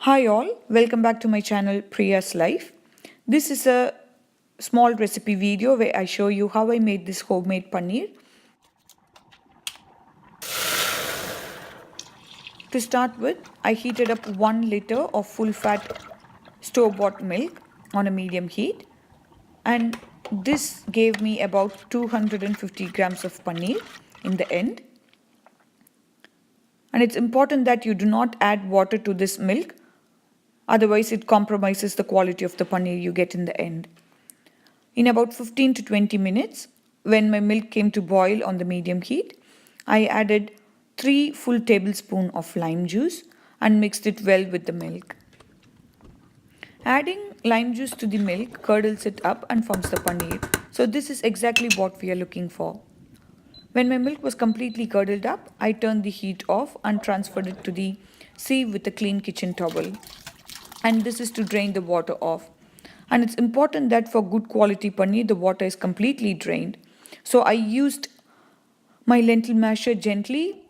Hi all, welcome back to my channel Priya's Life. This is a small recipe video where I show you how I made this homemade paneer. To start with, I heated up 1 liter of full fat store-bought milk on a medium heat, and this gave me about 250 grams of paneer in the end. And it's important that you do not add water to this milk, otherwise it compromises the quality of the paneer you get in the end. In about 15 to 20 minutes, when my milk came to boil on the medium heat, I added 3 full tablespoons of lime juice and mixed it well with the milk. Adding lime juice to the milk curdles it up and forms the paneer. So this is exactly what we are looking for. When my milk was completely curdled up, I turned the heat off and transferred it to the sieve with a clean kitchen towel. And this is to drain the water off. And it's important that for good quality paneer, the water is completely drained. So I used my lentil masher gently,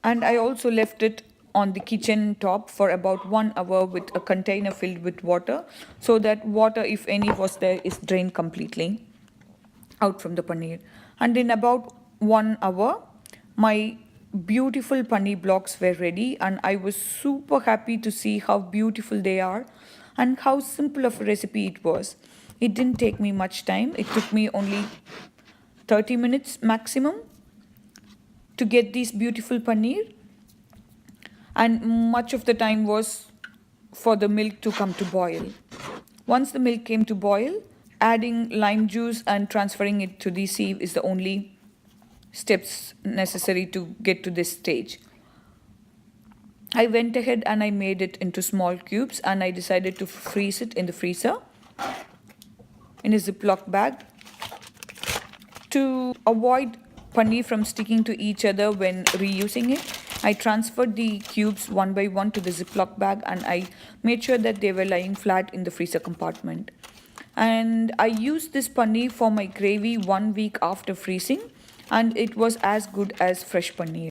and I also left it on the kitchen top for about 1 hour with a container filled with water, so that water, if any was there, is drained completely out from the paneer. And in about 1 hour, my beautiful paneer blocks were ready, and I was super happy to see how beautiful they are and how simple of a recipe it was. It didn't take me much time. It took me only 30 minutes maximum to get these beautiful paneer, and much of the time was for the milk to come to boil. Once the milk came to boil, adding lime juice and transferring it to the sieve is the only steps necessary to get to this stage. I went ahead and I made it into small cubes, and I decided to freeze it in the freezer in a Ziploc bag. To avoid paneer from sticking to each other when reusing it, I transferred the cubes one by one to the Ziploc bag, and I made sure that they were lying flat in the freezer compartment. And I used this paneer for my gravy 1 week after freezing, and it was as good as fresh paneer.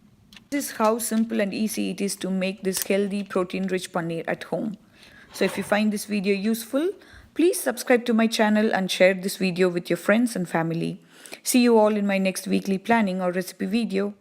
This is how simple and easy it is to make this healthy, protein-rich paneer at home. So if you find this video useful, please subscribe to my channel and share this video with your friends and family. See you all in my next weekly planning or recipe video.